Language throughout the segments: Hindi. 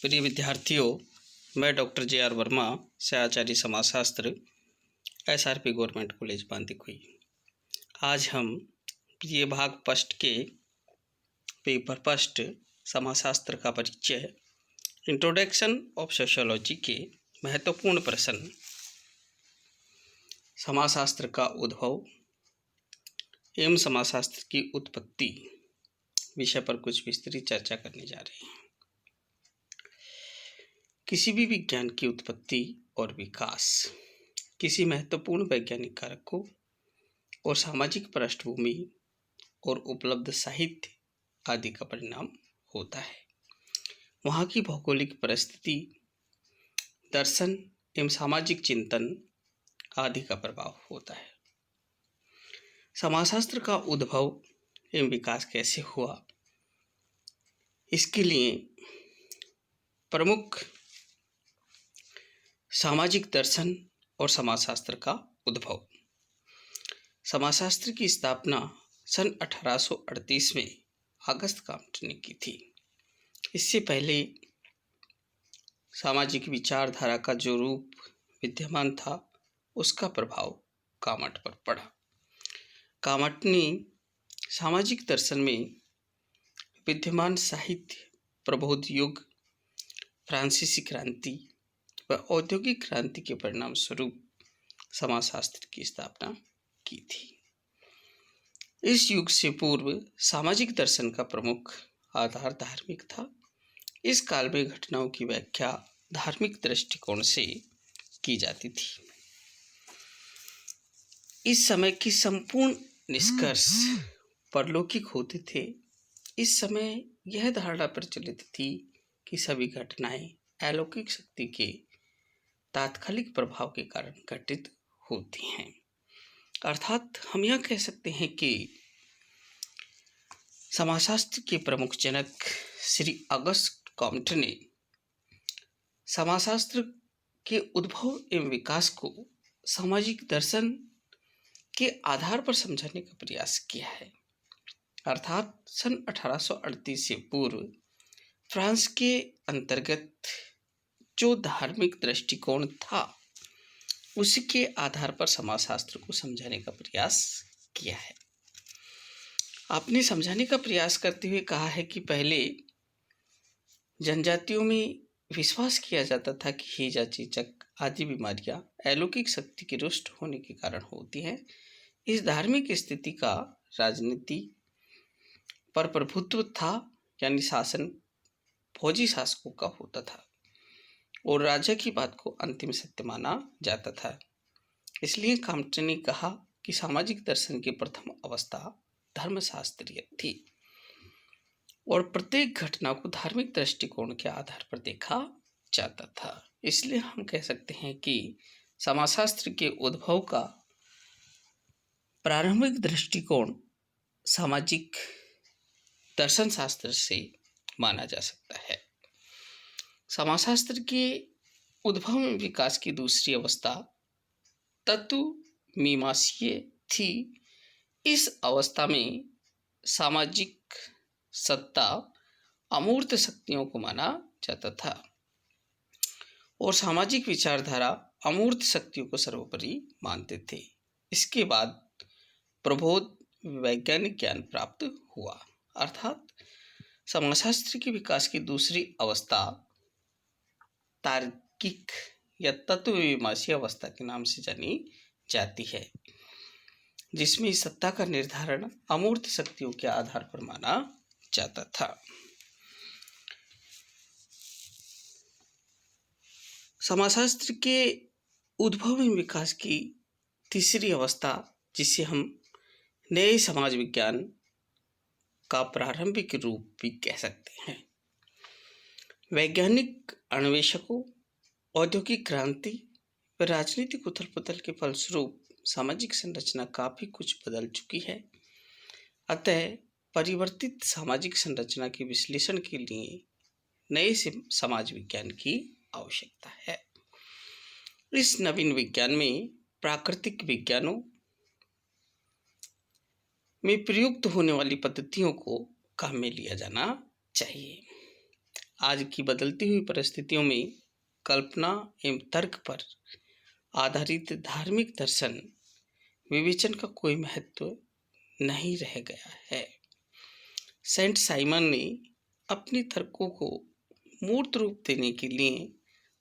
प्रिय विद्यार्थियों, मैं डॉक्टर जे.आर. वर्मा से आचार्य समाजशास्त्र SRP गवर्नमेंट कॉलेज बांदीकुई। आज हम ये भाग फर्स्ट के पेपर फर्स्ट समाजशास्त्र का परिचय, इंट्रोडक्शन ऑफ सोशियोलॉजी के महत्वपूर्ण प्रश्न, समाजशास्त्र का उद्भव एवं समाजशास्त्र की उत्पत्ति विषय पर कुछ विस्तृत चर्चा करने जा रहे हैं। किसी भी विज्ञान की उत्पत्ति और विकास किसी महत्वपूर्ण वैज्ञानिक कारक को और सामाजिक पृष्ठभूमि और उपलब्ध साहित्य आदि का परिणाम होता है। वहाँ की भौगोलिक परिस्थिति, दर्शन एवं सामाजिक चिंतन आदि का प्रभाव होता है। समाजशास्त्र का उद्भव एवं विकास कैसे हुआ, इसके लिए प्रमुख सामाजिक दर्शन और समाजशास्त्र का उद्भव। समाजशास्त्र की स्थापना सन 1838 में अगस्त काम्ट ने की थी। इससे पहले सामाजिक विचारधारा का जो रूप विद्यमान था, उसका प्रभाव कामट पर पड़ा। कामट ने सामाजिक दर्शन में विद्यमान साहित्य, प्रबोध युग, फ्रांसीसी क्रांति व औद्योगिक क्रांति के परिणाम स्वरूप समाजशास्त्र की स्थापना की थी। इस युग से पूर्व सामाजिक दर्शन का प्रमुख आधार धार्मिक था। इस काल में घटनाओं की व्याख्या धार्मिक दृष्टिकोण से की जाती थी। इस समय की संपूर्ण निष्कर्ष परलौकिक होते थे। इस समय यह धारणा प्रचलित थी कि सभी घटनाएं अलौकिक शक्ति के तात्कालिक प्रभाव के कारण घटित होती हैं। अर्थात हम यह कह सकते हैं कि समाजशास्त्र के प्रमुख जनक श्री अगस्त कॉम्ट ने समाजशास्त्र के उद्भव एवं विकास को सामाजिक दर्शन के आधार पर समझाने का प्रयास किया है। अर्थात सन 1838 से पूर्व फ्रांस के अंतर्गत जो धार्मिक दृष्टिकोण था, उसके आधार पर समाजशास्त्र को समझाने का प्रयास किया है। आपने समझाने का प्रयास करते हुए कहा है कि पहले जनजातियों में विश्वास किया जाता था कि हैजा, चेचक आदि बीमारियां अलौकिक शक्ति के रुष्ट होने के कारण होती हैं। इस धार्मिक स्थिति का राजनीति पर प्रभुत्व था, यानी शासन फौजी शासकों का होता था और राजा की बात को अंतिम सत्य माना जाता था। इसलिए काम्ट ने कहा कि सामाजिक दर्शन की प्रथम अवस्था धर्मशास्त्रीय थी और प्रत्येक घटना को धार्मिक दृष्टिकोण के आधार पर देखा जाता था। इसलिए हम कह सकते हैं कि समाजशास्त्र के उद्भव का प्रारंभिक दृष्टिकोण सामाजिक दर्शन शास्त्र से माना जा सकता है। समाजशास्त्र के उद्भव में विकास की दूसरी अवस्था तत्व मीमांसीय थी। इस अवस्था में सामाजिक सत्ता अमूर्त शक्तियों को माना जाता था और सामाजिक विचारधारा अमूर्त शक्तियों को सर्वोपरि मानते थे। इसके बाद प्रबोध वैज्ञानिक ज्ञान प्राप्त हुआ। अर्थात समाजशास्त्र के विकास की दूसरी अवस्था तार्किक या तत्वमीमांसीय अवस्था के नाम से जानी जाती है, जिसमें सत्ता का निर्धारण अमूर्त शक्तियों के आधार पर माना जाता था। समाजशास्त्र के उद्भव एवं विकास की तीसरी अवस्था, जिसे हम नए समाज विज्ञान का प्रारंभिक रूप भी कह सकते हैं, वैज्ञानिक अन्वेषकों, औद्योगिक क्रांति व राजनीतिक उथल पुथल के फलस्वरूप सामाजिक संरचना काफी कुछ बदल चुकी है। अतः परिवर्तित सामाजिक संरचना के विश्लेषण के लिए नए समाज विज्ञान की आवश्यकता है। इस नवीन विज्ञान में प्राकृतिक विज्ञानों में प्रयुक्त होने वाली पद्धतियों को काम में लिया जाना चाहिए। आज की बदलती हुई परिस्थितियों में कल्पना एवं तर्क पर आधारित धार्मिक दर्शन विवेचन का कोई महत्व नहीं रह गया है। सेंट साइमन ने अपने तर्कों को मूर्त रूप देने के लिए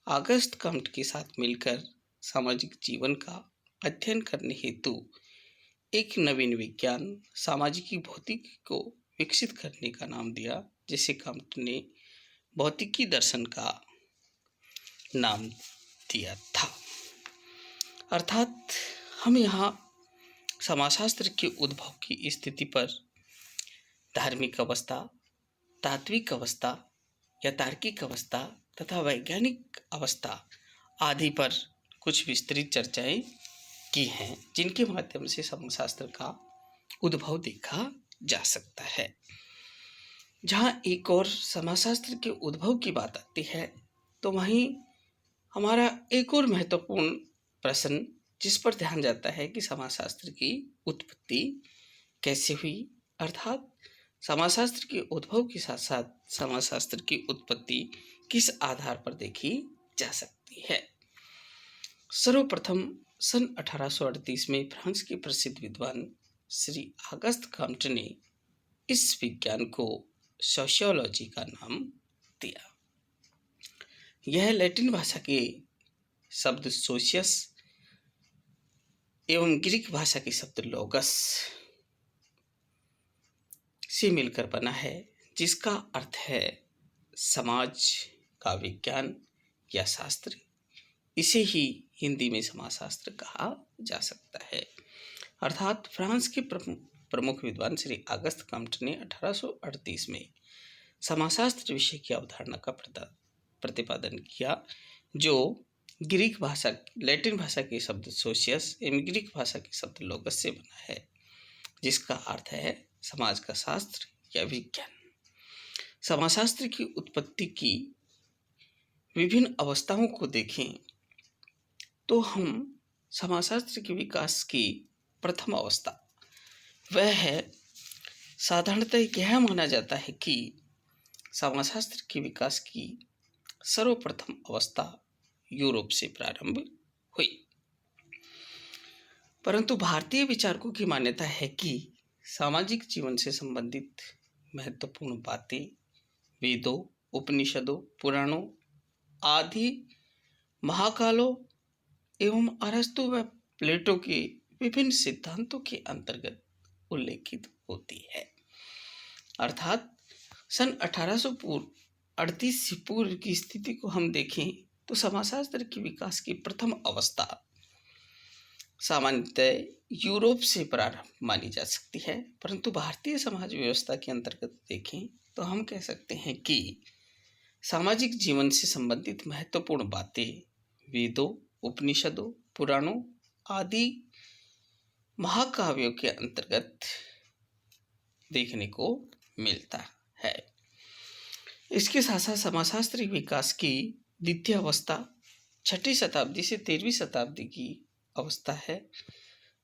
ऑगस्ट कम्ट के साथ मिलकर सामाजिक जीवन का अध्ययन करने हेतु एक नवीन विज्ञान सामाजिकी भौतिकी को विकसित करने का नाम दिया, जिसे कम्ट ने भौतिकी दर्शन का नाम दिया था। अर्थात हम यहाँ समाजशास्त्र के उद्भव की स्थिति पर धार्मिक अवस्था, तात्विक अवस्था या तार्किक अवस्था तथा वैज्ञानिक अवस्था आदि पर कुछ विस्तृत चर्चाएं की हैं, जिनके माध्यम से समाजशास्त्र का उद्भव देखा जा सकता है। जहाँ एक और समाजशास्त्र के उद्भव की बात आती है, तो वहीं हमारा एक और महत्वपूर्ण प्रश्न जिस पर ध्यान जाता है कि समाजशास्त्र की उत्पत्ति कैसे हुई, अर्थात समाजशास्त्र के उद्भव के साथ साथ समाजशास्त्र की उत्पत्ति किस आधार पर देखी जा सकती है। सर्वप्रथम सन 1838 में फ्रांस के प्रसिद्ध विद्वान श्री ऑगस्ट कम्ट ने इस विज्ञान को सोशियोलॉजी का नाम दिया। यह लैटिन भाषा के शब्द सोशियस एवं ग्रीक भाषा के शब्द लोगस से मिलकर बना है, जिसका अर्थ है समाज का विज्ञान या शास्त्र। इसे ही हिंदी में समाजशास्त्र कहा जा सकता है। अर्थात फ्रांस के प्रमुख विद्वान श्री ऑगस्ट कम्ट ने 1838 में समाजशास्त्र विषय की अवधारणा का प्रतिपादन किया, जो ग्रीक भाषा, लैटिन भाषा के शब्द सोशियस एवं ग्रीक भाषा के शब्द लोगस से बना है, जिसका अर्थ है समाज का शास्त्र या विज्ञान। समाजशास्त्र की उत्पत्ति की विभिन्न अवस्थाओं को देखें तो हम समाजशास्त्र के विकास की प्रथम अवस्था वह है, साधारणतः यह माना जाता है कि समाजशास्त्र के विकास की सर्वप्रथम अवस्था यूरोप से प्रारंभ हुई, परंतु भारतीय विचारकों की मान्यता है कि सामाजिक जीवन से संबंधित महत्वपूर्ण बातें वेदों, उपनिषदों, पुराणों आदि महाकालों एवं अरस्तु व प्लेटो के विभिन्न सिद्धांतों के अंतर्गत उल्लेखित होती है। अर्थात सन 1838 से पूर्व की स्थिति को हम देखें तो समाजशास्त्र के विकास की प्रथम अवस्था सामान्यतः यूरोप से प्रारंभ मानी जा सकती है, परंतु भारतीय समाज व्यवस्था के अंतर्गत देखें तो हम कह सकते हैं कि सामाजिक जीवन से संबंधित महत्वपूर्ण बातें वेदों, उपनिषदों, पुराणों आदि महाकाव्यों के अंतर्गत देखने को मिलता है। इसके साथ साथ समाजशास्त्री विकास की द्वितीय अवस्था 6वीं शताब्दी से 13वीं शताब्दी की अवस्था है।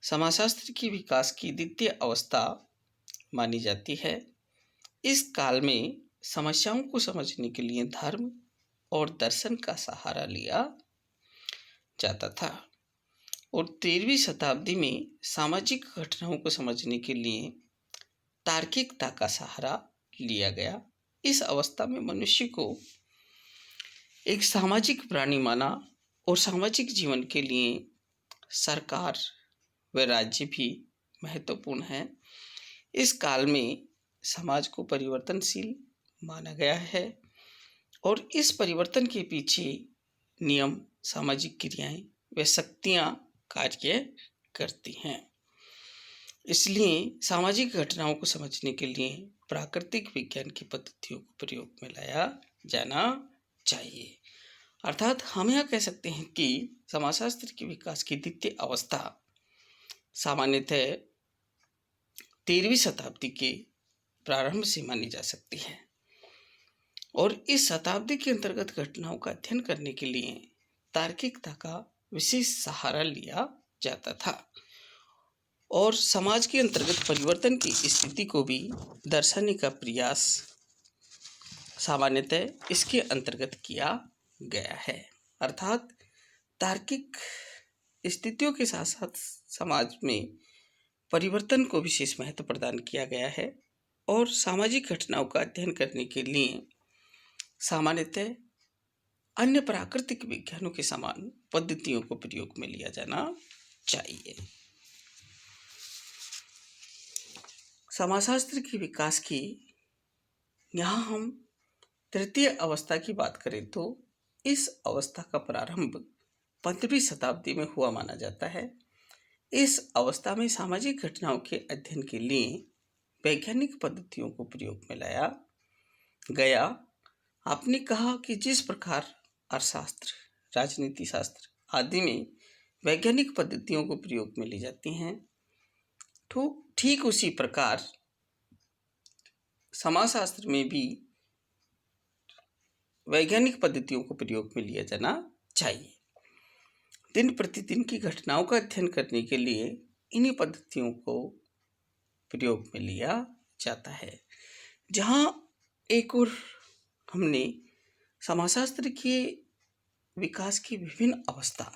समाजशास्त्र की विकास की द्वितीय अवस्था मानी जाती है। इस काल में समस्याओं को समझने के लिए धर्म और दर्शन का सहारा लिया जाता था और 13वीं शताब्दी में सामाजिक घटनाओं को समझने के लिए तार्किकता का सहारा लिया गया। इस अवस्था में मनुष्य को एक सामाजिक प्राणी माना और सामाजिक जीवन के लिए सरकार व राज्य भी महत्वपूर्ण है। इस काल में समाज को परिवर्तनशील माना गया है और इस परिवर्तन के पीछे नियम, सामाजिक क्रियाएं व शक्तियां कार्य करती हैं। इसलिए सामाजिक घटनाओं को समझने के लिए प्राकृतिक विज्ञान की पद्धतियों को प्रयोग में लाया जाना चाहिए। अर्थात हम यह कह सकते हैं कि समाजशास्त्र के विकास की द्वितीय अवस्था सामान्यतः 13वीं शताब्दी के प्रारंभ से मानी जा सकती है और इस शताब्दी के अंतर्गत घटनाओं का अध्ययन करने के लिए तार्किकता का विशेष सहारा लिया जाता था और समाज के अंतर्गत परिवर्तन की स्थिति को भी दर्शाने का प्रयास सामान्यतः इसके अंतर्गत किया गया है। अर्थात तार्किक स्थितियों के साथ साथ समाज में परिवर्तन को विशेष महत्व प्रदान किया गया है और सामाजिक घटनाओं का अध्ययन करने के लिए सामान्यतः अन्य प्राकृतिक विज्ञानों के समान पद्धतियों को प्रयोग में लिया जाना चाहिए। समाजशास्त्र के विकास की यहाँ हम तृतीय अवस्था की बात करें तो इस अवस्था का प्रारंभ 15वीं शताब्दी में हुआ माना जाता है। इस अवस्था में सामाजिक घटनाओं के अध्ययन के लिए वैज्ञानिक पद्धतियों को प्रयोग में लाया गया। आपने कहा कि जिस प्रकार अर्थशास्त्र, राजनीति शास्त्र आदि में वैज्ञानिक पद्धतियों को प्रयोग में ली जाती हैं, तो ठीक उसी प्रकार समाजशास्त्र में भी वैज्ञानिक पद्धतियों को प्रयोग में लिया जाना चाहिए। दिन प्रतिदिन की घटनाओं का अध्ययन करने के लिए इन्हीं पद्धतियों को प्रयोग में लिया जाता है। जहाँ एक और हमने समाजशास्त्र के विकास की विभिन्न अवस्था,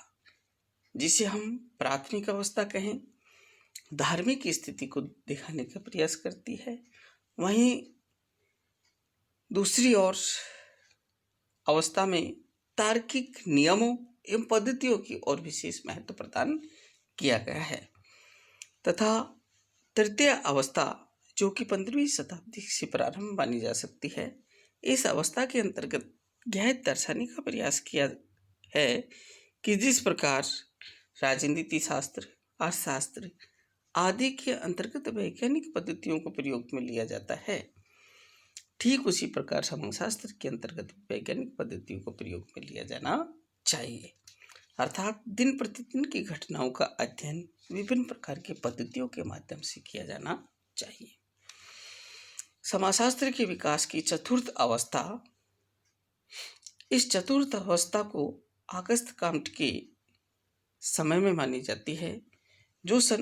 जिसे हम प्राथमिक अवस्था कहें, धार्मिक स्थिति को दिखाने का प्रयास करती है, वहीं दूसरी ओर अवस्था में तार्किक नियमों एवं पद्धतियों की ओर विशेष महत्व प्रदान किया गया है तथा तृतीय अवस्था जो कि 15वीं शताब्दी से प्रारंभ मानी जा सकती है, इस अवस्था के अंतर्गत यह दर्शाने का प्रयास किया है कि जिस प्रकार राजनीति शास्त्र, अर्थशास्त्र आदि के अंतर्गत वैज्ञानिक पद्धतियों को प्रयोग में लिया जाता है, ठीक उसी प्रकार समाजशास्त्र के अंतर्गत वैज्ञानिक पद्धतियों को प्रयोग में लिया जाना चाहिए। अर्थात दिन प्रतिदिन की घटनाओं का अध्ययन विभिन्न प्रकार की पद्धतियों के माध्यम से किया जाना चाहिए। समाजशास्त्र के विकास की चतुर्थ अवस्था, इस चतुर्थ अवस्था को अगस्त काम्ट के समय में मानी जाती है, जो सन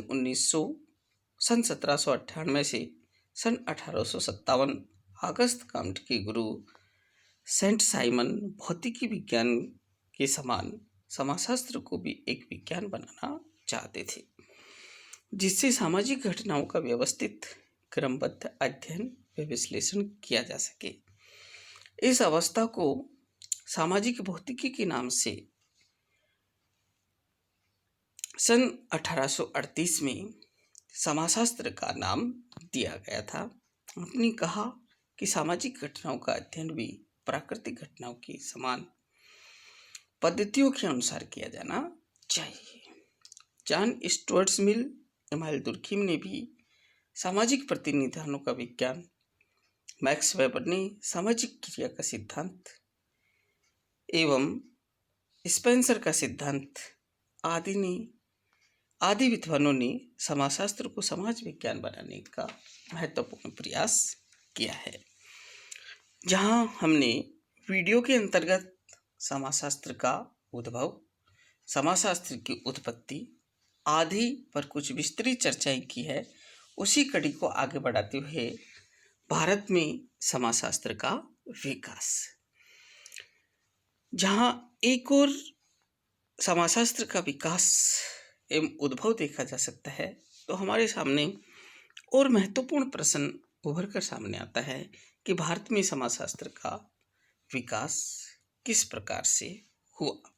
1798 से सन 1857 अगस्त काम्ट के गुरु सेंट साइमन भौतिकी विज्ञान के समान समाजशास्त्र को भी एक विज्ञान बनाना चाहते थे, जिससे सामाजिक घटनाओं का व्यवस्थित क्रमबद्ध अध्ययन व विश्लेषण किया जा सके। इस अवस्था को सामाजिक भौतिकी के नाम से सन 1838 में समाजशास्त्र का नाम दिया गया था। आपने कहा कि सामाजिक घटनाओं का अध्ययन भी प्राकृतिक घटनाओं की समान पद्धतियों के अनुसार किया जाना चाहिए। John Stuart Mill, Emmanuel Durkheim ने भी सामाजिक प्रतिनिधानों का विज्ञान, मैक्स वेबर ने सामाजिक क्रिया का सिद्धांत एवं स्पेंसर का सिद्धांत आदि विद्वानों ने समाजशास्त्र को समाज विज्ञान बनाने का महत्वपूर्ण प्रयास किया है। जहां हमने वीडियो के अंतर्गत समाजशास्त्र का उद्भव, समाजशास्त्र की उत्पत्ति आदि पर कुछ विस्तृत चर्चाएं की है, उसी कड़ी को आगे बढ़ाते हुए भारत में समाजशास्त्र का विकास, जहां एक और समाजशास्त्र का विकास एवं उद्भव देखा जा सकता है, तो हमारे सामने और महत्वपूर्ण प्रश्न उभर कर सामने आता है कि भारत में समाजशास्त्र का विकास किस प्रकार से हुआ।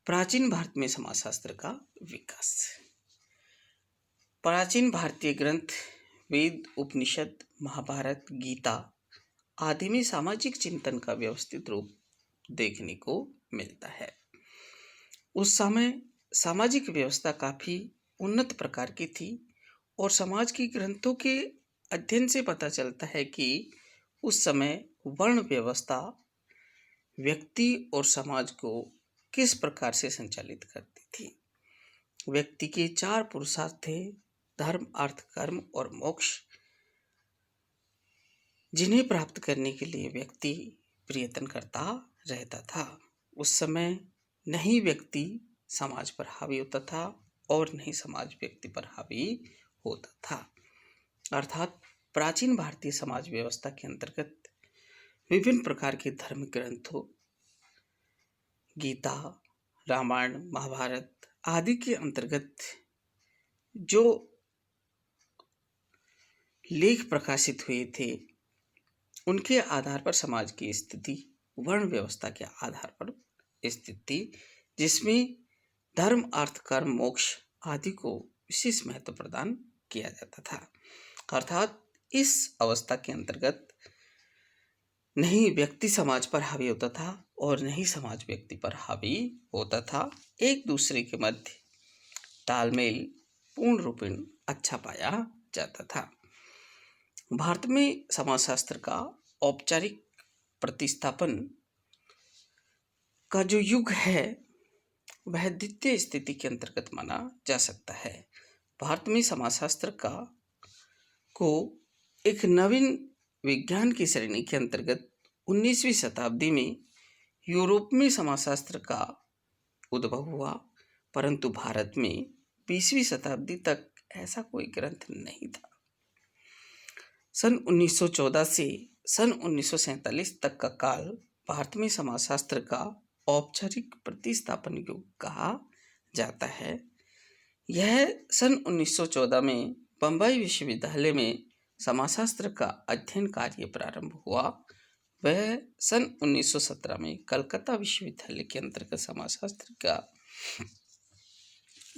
प्राचीन भारत में समाजशास्त्र का विकास। प्राचीन भारतीय ग्रंथ वेद, उपनिषद, महाभारत, गीता आदि में सामाजिक चिंतन का व्यवस्थित रूप देखने को मिलता है। उस समय सामाजिक व्यवस्था काफी उन्नत प्रकार की थी और समाज की ग्रंथों के अध्ययन से पता चलता है कि उस समय वर्ण व्यवस्था व्यक्ति और समाज को किस प्रकार से संचालित करती थी। व्यक्ति के 4 पुरुषार्थ थे: धर्म, अर्थ, कर्म और मोक्ष, जिन्हें प्राप्त करने के लिए व्यक्ति प्रयत्न करता रहता था। उस समय नहीं व्यक्ति समाज पर हावी होता था और नहीं समाज व्यक्ति पर हावी होता था। अर्थात प्राचीन भारतीय समाज व्यवस्था के अंतर्गत विभिन्न प्रकार के धर्म ग्रंथों, गीता, रामायण, महाभारत आदि के अंतर्गत जो लेख प्रकाशित हुए थे, उनके आधार पर समाज की स्थिति वर्ण व्यवस्था के आधार पर स्थित थी, जिसमें धर्म, अर्थ, कर्म, मोक्ष आदि को विशेष महत्व प्रदान किया जाता था। अर्थात इस अवस्था के अंतर्गत नहीं व्यक्ति समाज पर हावी होता था और नहीं समाज व्यक्ति पर हावी होता था। एक दूसरे के मध्य तालमेल पूर्ण रूपेण अच्छा पाया जाता था। भारत में समाजशास्त्र का औपचारिक प्रतिस्थापन का जो युग है वह द्वितीय स्थिति के अंतर्गत माना जा सकता है। भारत में समाजशास्त्र को एक नवीन विज्ञान की श्रेणी के अंतर्गत 19वीं शताब्दी में यूरोप में समाजशास्त्र का उद्भव हुआ, परंतु भारत में 20वीं शताब्दी तक ऐसा कोई ग्रंथ नहीं था। सन 1914 से सन 1947 तक का काल भारत में समाजशास्त्र का औपचारिक प्रतिस्थापन युग कहा जाता है। यह सन 1914 में बंबई विश्वविद्यालय में समाजशास्त्र का अध्ययन कार्य प्रारंभ हुआ। वह सन 1917 में कलकत्ता विश्वविद्यालय के अंतर्गत समाजशास्त्र का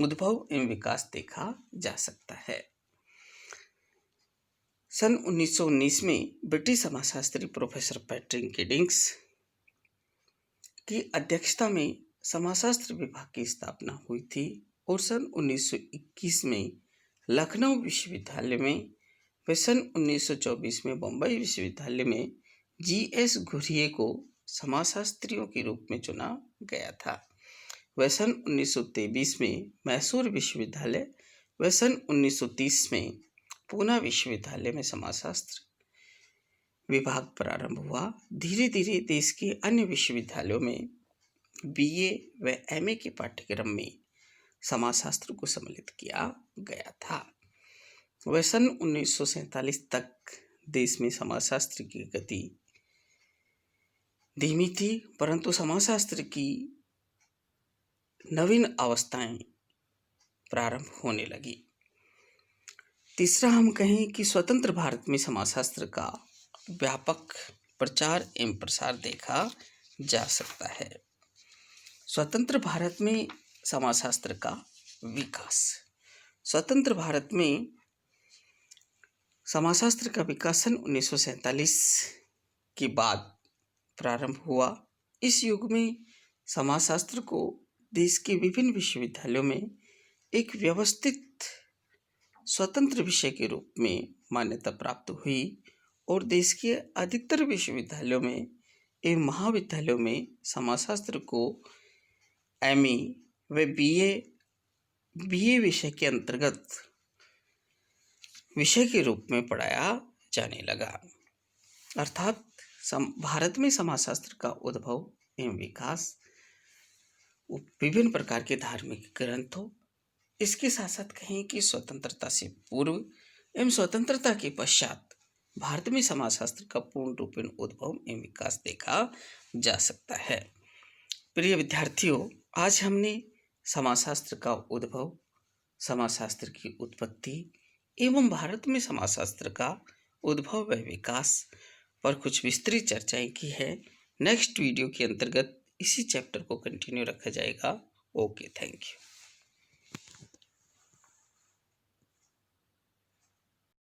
उद्भव एवं विकास देखा जा सकता है। सन 1919 में ब्रिटिश समाजशास्त्री प्रोफेसर पैट्रिक गिडिंग्स की अध्यक्षता में समाजशास्त्र विभाग की स्थापना हुई थी और सन 1921 में लखनऊ विश्वविद्यालय में व सन 1924 में बम्बई विश्वविद्यालय में G.S. घुरिये को समाजशास्त्रियों के रूप में चुना गया था। वह सन 1923 में मैसूर विश्वविद्यालय व सन 1930 में पूना विश्वविद्यालय में समाजशास्त्र विभाग प्रारंभ हुआ। धीरे धीरे देश के अन्य विश्वविद्यालयों में BA व MA के पाठ्यक्रम में समाजशास्त्र को सम्मिलित किया गया था। वह सन 1947 तक देश में समाजशास्त्र की गति धीमी थी, परंतु समाजशास्त्र की नवीन अवस्थाएं प्रारंभ होने लगी। तीसरा हम कहें कि स्वतंत्र भारत में समाजशास्त्र का व्यापक प्रचार एवं प्रसार देखा जा सकता है। स्वतंत्र भारत में समाजशास्त्र का विकास। स्वतंत्र भारत में समाजशास्त्र का विकास सन 1947 के बाद प्रारंभ हुआ। इस युग में समाजशास्त्र को देश के विभिन्न विश्वविद्यालयों में एक व्यवस्थित स्वतंत्र विषय के रूप में मान्यता प्राप्त हुई और देश के अधिकतर विश्वविद्यालयों में एवं महाविद्यालयों में समाजशास्त्र को MA व BA विषय के अंतर्गत विषय के रूप में पढ़ाया जाने लगा। अर्थात भारत में समाजशास्त्र का उद्भव एवं विकास विभिन्न प्रकार के धार्मिक ग्रंथों, इसके साथ साथ कहें कि स्वतंत्रता से पूर्व एवं स्वतंत्रता के पश्चात भारत में समाजशास्त्र का पूर्ण रूपेण उद्भव एवं विकास देखा जा सकता है। प्रिय विद्यार्थियों, आज हमने समाजशास्त्र का उद्भव, समाजशास्त्र की उत्पत्ति एवं भारत में समाजशास्त्र का उद्भव व विकास पर कुछ विस्तृत चर्चाएं की है। नेक्स्ट वीडियो के अंतर्गत इसी चैप्टर को कंटिन्यू रखा जाएगा। Okay, thank you.